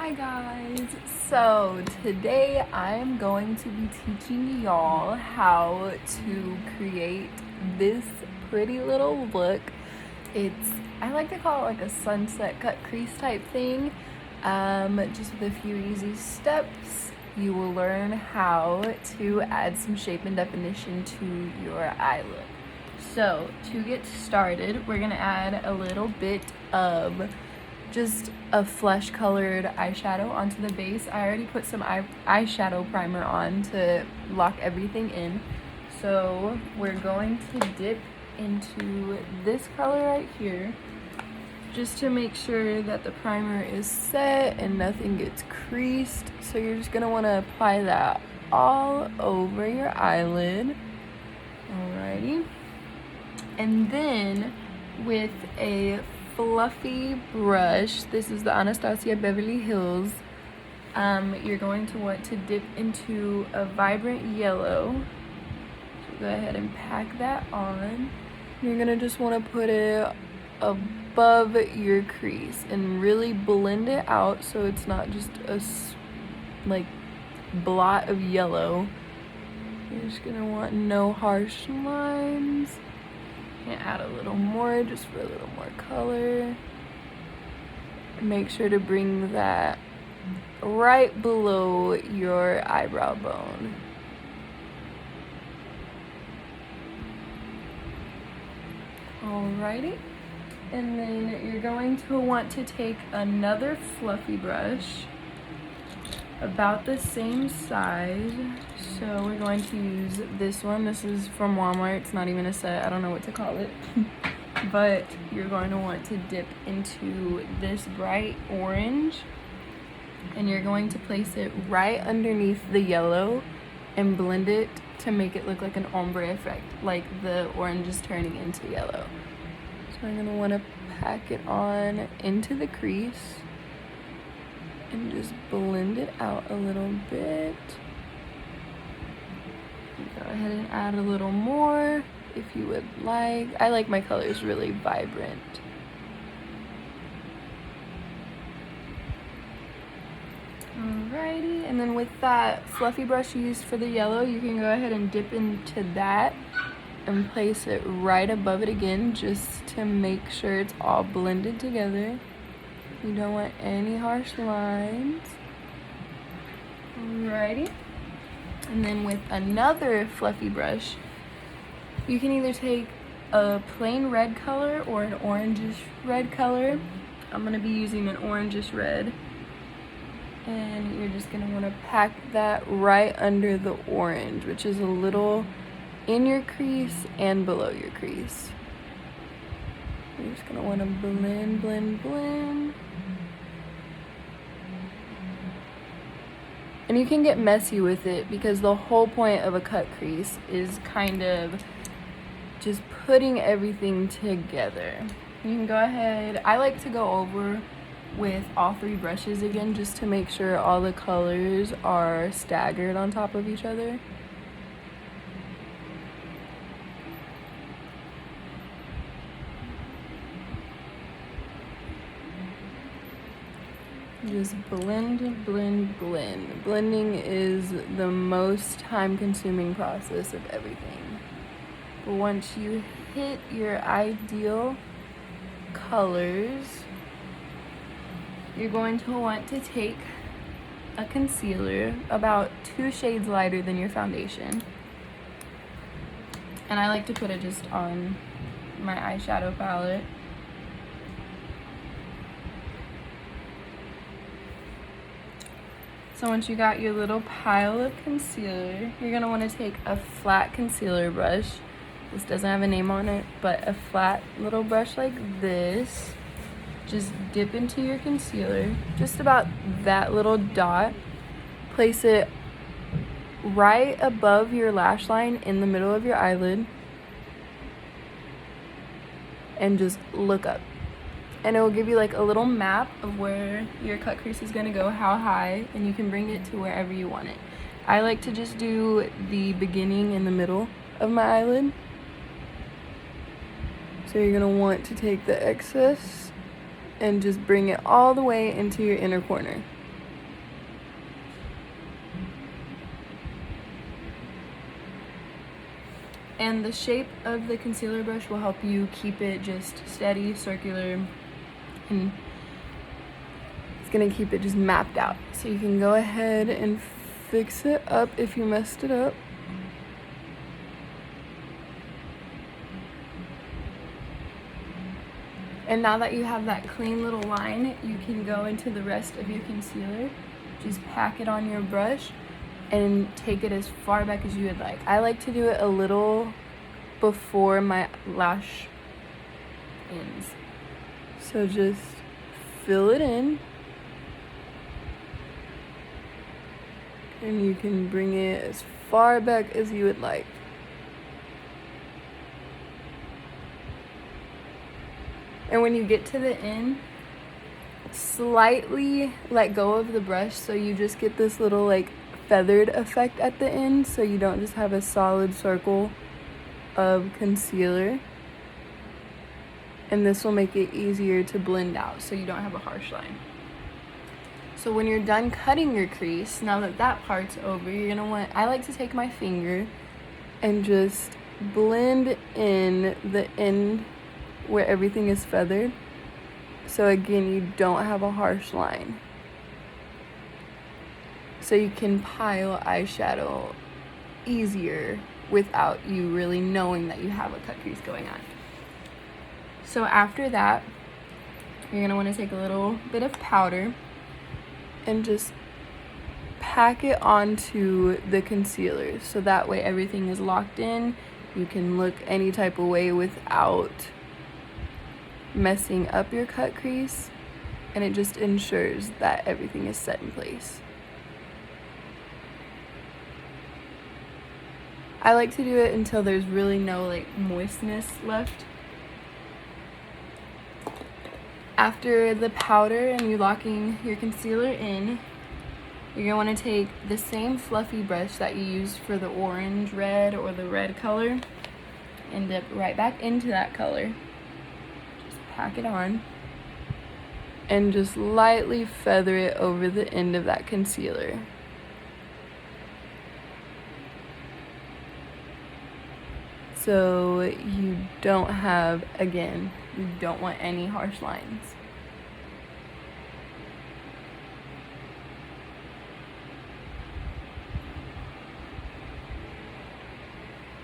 Hi guys, so today I'm going to be teaching y'all how to create this pretty little look. I like to call it like a sunset cut crease type thing. Just with a few easy steps, you will learn how to add some shape and definition to your eye look. So to get started, we're gonna add a little bit of just a flesh colored eyeshadow onto the base. I already put some eyeshadow primer on to lock everything in. So we're going to dip into this color right here just to make sure that the primer is set and nothing gets creased. So you're just gonna wanna apply that all over your eyelid. Alrighty. And then with a fluffy brush, this is the Anastasia Beverly Hills, you're going to want to dip into a vibrant yellow. So go ahead and pack that on. You're gonna just want to put it above your crease and really blend it out so it's not just a like blot of yellow. You're just gonna want no harsh lines. And add a little more just for a little more color. Make sure to bring that right below your eyebrow bone. Alrighty. And then you're going to want to take another fluffy brush about the same size. So we're going to use this one. This is from Walmart. It's not even a set. I don't know what to call it. But you're going to want to dip into this bright orange. And you're going to place it right underneath the yellow and blend it to make it look like an ombre effect, like the orange is turning into yellow. So I'm going to want to pack it on into the crease and just blend it out a little bit. Go ahead and add a little more if you would like. I like my colors really vibrant. Alrighty, and then with that fluffy brush you used for the yellow, you can go ahead and dip into that and place it right above it again just to make sure it's all blended together. You don't want any harsh lines. Alrighty. And then with another fluffy brush, you can either take a plain red color or an orangish red color. I'm going to be using an orangish red. And you're just going to want to pack that right under the orange, which is a little in your crease and below your crease. You're just going to want to blend, blend, blend. And you can get messy with it because the whole point of a cut crease is kind of just putting everything together. You can go ahead, I like to go over with all three brushes again just to make sure all the colors are staggered on top of each other. Just blend, blend, blend. Blending is the most time-consuming process of everything. But once you hit your ideal colors, you're going to want to take a concealer about 2 shades lighter than your foundation. And I like to put it just on my eyeshadow palette. So once you got your little pile of concealer, you're going to want to take a flat concealer brush. This doesn't have a name on it, but a flat little brush like this. Just dip into your concealer, just about that little dot. Place it right above your lash line in the middle of your eyelid. And just look up. And it will give you like a little map of where your cut crease is going to go, how high, and you can bring it to wherever you want it. I like to just do the beginning and the middle of my eyelid. So you're going to want to take the excess and just bring it all the way into your inner corner. And the shape of the concealer brush will help you keep it just steady, circular, and it's gonna keep it just mapped out. So you can go ahead and fix it up if you messed it up. And now that you have that clean little line, you can go into the rest of your concealer, just pack it on your brush, and take it as far back as you would like. I like to do it a little before my lash ends. So just fill it in. And you can bring it as far back as you would like. And when you get to the end, slightly let go of the brush so you just get this little like feathered effect at the end, so you don't just have a solid circle of concealer. And this will make it easier to blend out so you don't have a harsh line. So when you're done cutting your crease, now that that part's over, you're gonna want, I like to take my finger and just blend in the end where everything is feathered. So again, you don't have a harsh line. So you can pile eyeshadow easier without you really knowing that you have a cut crease going on. So after that, you're gonna wanna take a little bit of powder and just pack it onto the concealer. So that way everything is locked in. You can look any type of way without messing up your cut crease, and it just ensures that everything is set in place. I like to do it until there's really no like moistness left. After the powder and you locking your concealer in, you're gonna wanna take the same fluffy brush that you used for the orange red or the red color and dip right back into that color. Pack it on and just lightly feather it over the end of that concealer. So you don't have, again, you don't want any harsh lines.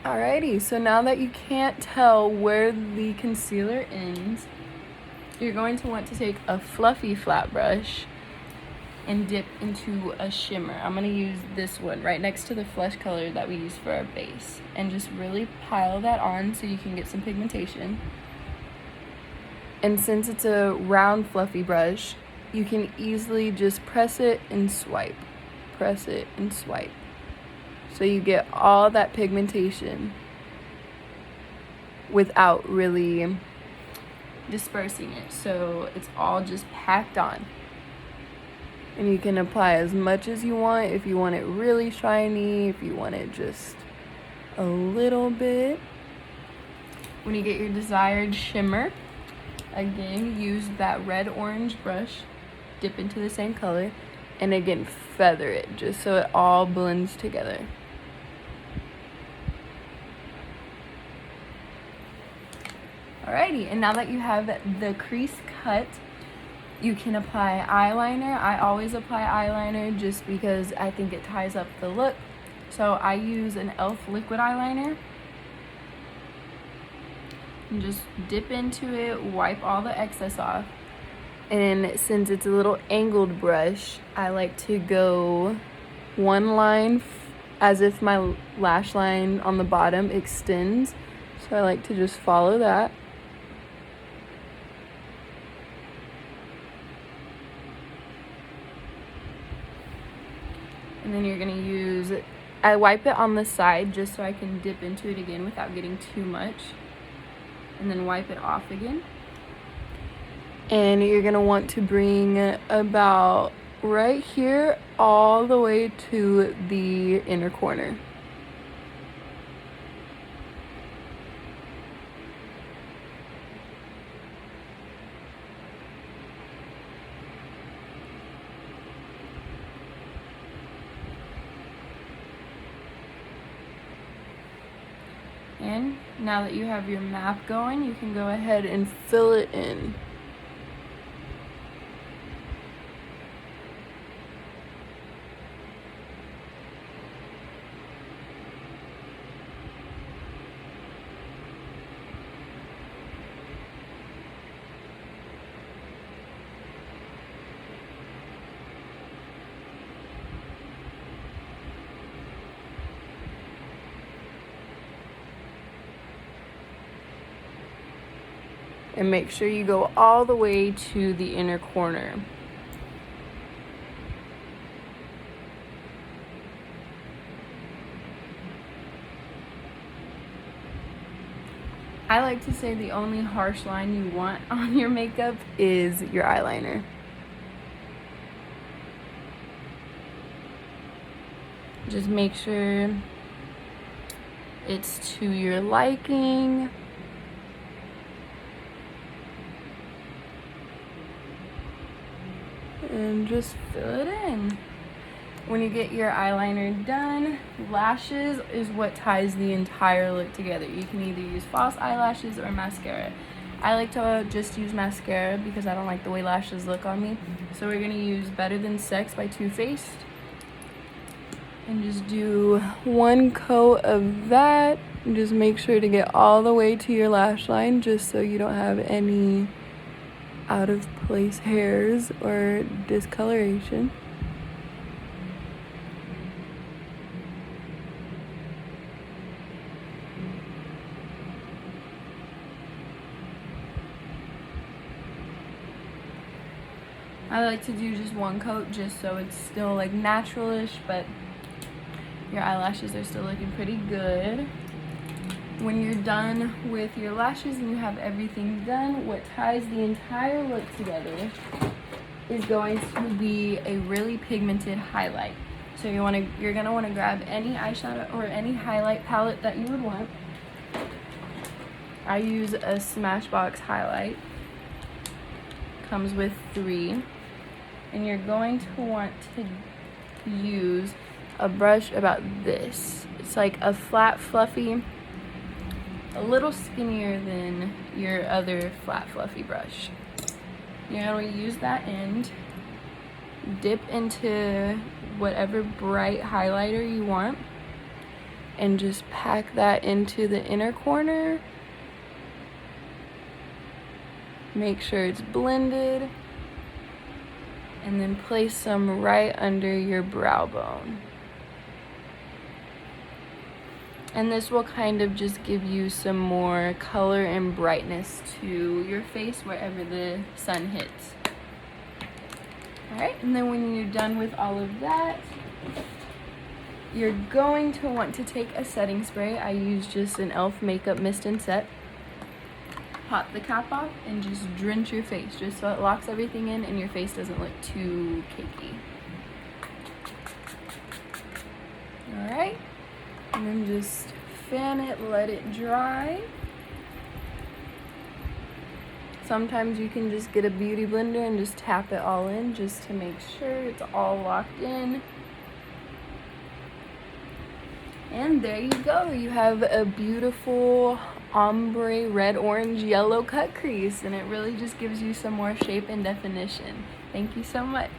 Alrighty, so now that you can't tell where the concealer ends, you're going to want to take a fluffy flat brush and dip into a shimmer. I'm going to use this one right next to the flesh color that we use for our base, and just really pile that on so you can get some pigmentation. And since it's a round fluffy brush, you can easily just press it and swipe. Press it and swipe. So you get all that pigmentation without really dispersing it. So it's all just packed on. And you can apply as much as you want. If you want it really shiny, if you want it just a little bit. When you get your desired shimmer, again, use that red orange brush, dip into the same color, and again, feather it just so it all blends together. Alrighty, and now that you have the crease cut, you can apply eyeliner. I always apply eyeliner just because I think it ties up the look. So I use an e.l.f. liquid eyeliner. And just dip into it, wipe all the excess off. And since it's a little angled brush, I like to go one line as if my lash line on the bottom extends. So I like to just follow that. And then you're gonna use, I wipe it on the side just so I can dip into it again without getting too much. And then wipe it off again. And you're gonna want to bring about right here all the way to the inner corner. in. Now that you have your map going, you can go ahead and fill it in. And make sure you go all the way to the inner corner. I like to say the only harsh line you want on your makeup is your eyeliner. Just make sure it's to your liking. And just fill it in. When you get your eyeliner done, lashes is what ties the entire look together. You can either use false eyelashes or mascara. I like to just use mascara because I don't like the way lashes look on me. So we're gonna use Better Than Sex by Too Faced. And just do one coat of that. And just make sure to get all the way to your lash line just so you don't have any out of place hairs or discoloration. I like to do just one coat just so it's still like naturalish, but your eyelashes are still looking pretty good. When you're done with your lashes and you have everything done, what ties the entire look together is going to be a really pigmented highlight. So you're gonna want to grab any eyeshadow or any highlight palette that you would want. I use a Smashbox highlight. Comes with 3. And you're going to want to use a brush about this. It's like a flat, fluffy, a little skinnier than your other flat, fluffy brush. You're going to use that end, dip into whatever bright highlighter you want, and just pack that into the inner corner. Make sure it's blended, and then place some right under your brow bone. And this will kind of just give you some more color and brightness to your face wherever the sun hits. Alright, and then when you're done with all of that, you're going to want to take a setting spray. I use just an e.l.f. makeup mist and set. Pop the cap off and just drench your face just so it locks everything in and your face doesn't look too cakey. Alright, and then just fan it, let it dry. Sometimes you can just get a beauty blender and just tap it all in just to make sure it's all locked in. And there you go. You have a beautiful ombre red, orange, yellow cut crease, and it really just gives you some more shape and definition. Thank you so much.